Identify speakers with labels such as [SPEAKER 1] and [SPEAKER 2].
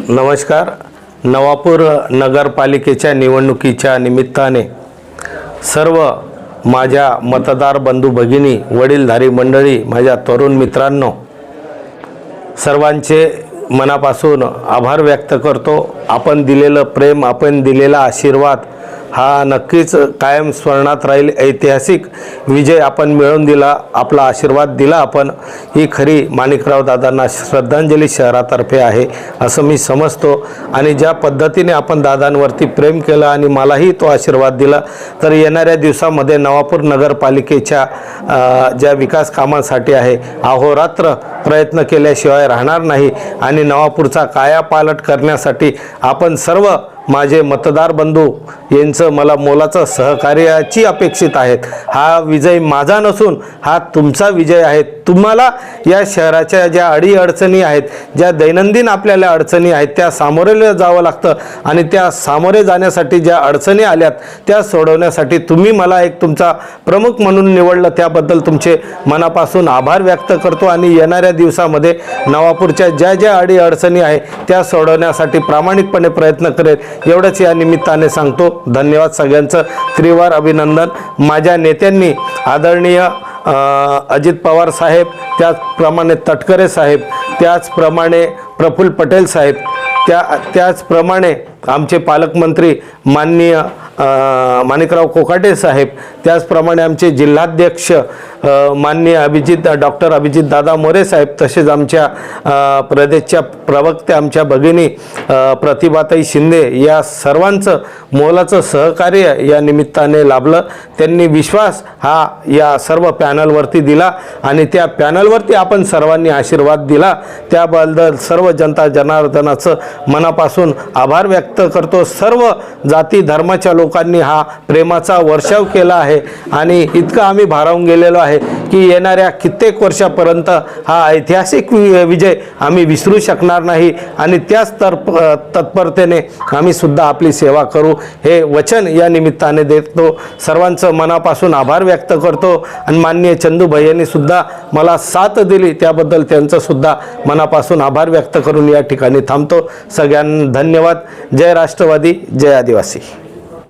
[SPEAKER 1] नमस्कार. नवापूर नगरपालिकेच्या निवडणुकीच्या निमित्ताने सर्व माझ्या मतदार बंधू भगिनी, वडीलधारी मंडळी, माझ्या तरुण मित्रांनो, सर्वांचे मनापासून आभार व्यक्त करतो. आपण दिलेलं प्रेम, आपण दिलेला आशीर्वाद हा नक्कीच कायम स्मरणात राहील. ऐतिहासिक विजय आपण मिळवून दिला, आपला आशीर्वाद दिला आपण, ही खरी माणिकराव दादांना श्रद्धांजली शहरातर्फे आहे असं मी समजतो. आणि ज्या पद्धतीने आपण दादांवरती प्रेम केलं आणि मलाही तो आशीर्वाद दिला, तर येणाऱ्या दिवसामध्ये नवापूर नगरपालिकेच्या ज्या विकास कामांसाठी आहे अहोरात्र प्रयत्न केल्याशिवाय राहणार नाही. आणि नवापूरचा कायापालट करण्यासाठी आपण सर्व माझे मतदार बंधू यांचं मला मोलाचं सहकार्याची अपेक्षित आहेत. हा विजय माझा नसून हा तुमचा विजय आहे. तुम्हाला या शहराच्या ज्या अडीअडचणी आहेत, ज्या दैनंदिन आपल्याला अडचणी आहेत, त्या सामोरे जावं लागतं. आणि त्या सामोरे जाण्यासाठी ज्या अडचणी आल्यात त्या सोडवण्यासाठी तुम्ही मला एक तुमचा प्रमुख म्हणून निवडलं, त्याबद्दल तुमचे मनापासून आभार व्यक्त करतो. आणि येणाऱ्या दिवसामध्ये नवापूरच्या ज्या ज्या अडीअडचणी आहेत त्या सोडवण्यासाठी प्रामाणिकपणे प्रयत्न करेल, एवढंच या निमित्ताने सांगतो. धन्यवाद सगळ्यांचं, त्रिवार अभिनंदन. माझ्या नेत्यांनी आदरणीय अजित पवार साहेब, त्याचप्रमाणे तटकरे साहेब, त्याचप्रमाणे प्रफुल्ल पटेल साहेब, त्याचप्रमाणे आमचे पालकमंत्री माननीय माणिकराव कोकाटे साहेब, त्याचप्रमाणे आमचे जिल्हाध्यक्ष माननीय डॉक्टर अभिजित दादा मोरे साहेब, तसेच आमच्या प्रदेशच्या प्रवक्त्या आमच्या भगिनी प्रतिभाताई शिंदे, या सर्वांचं मोलाचं सहकार्य या निमित्ताने लाभलं. त्यांनी विश्वास हा या सर्व पॅनलवरती दिला आणि त्या पॅनलवरती आपण सर्वांनी आशीर्वाद दिला. त्याबद्दल सर्व जनता जनार्दनाचं मनापासून आभार व्यक्त करतो. सर्व जाती धर्माच्या लोकांनी हा प्रेमाचा वर्षाव केला आहे आणि इतकं आम्ही भारावून गेलेलो आहे की येणाऱ्या कित्येक वर्षापर्यंत हा ऐतिहासिक विजय आम्ही विसरू शकणार नाही. आणि त्याच तत्परतेने आम्ही सुद्धा आपली सेवा करू, हे वचन या निमित्ताने देतो. सर्वांचं मनापासून आभार व्यक्त करतो. आणि माननीय चंदू भैयांनी सुद्धा मला साथ दिली, त्याबद्दल त्यांचं सुद्धा मनापासून आभार व्यक्त करून या ठिकाणी थांबतो. सगळ्यांना धन्यवाद. जय राष्ट्रवादी, जय आदिवासी.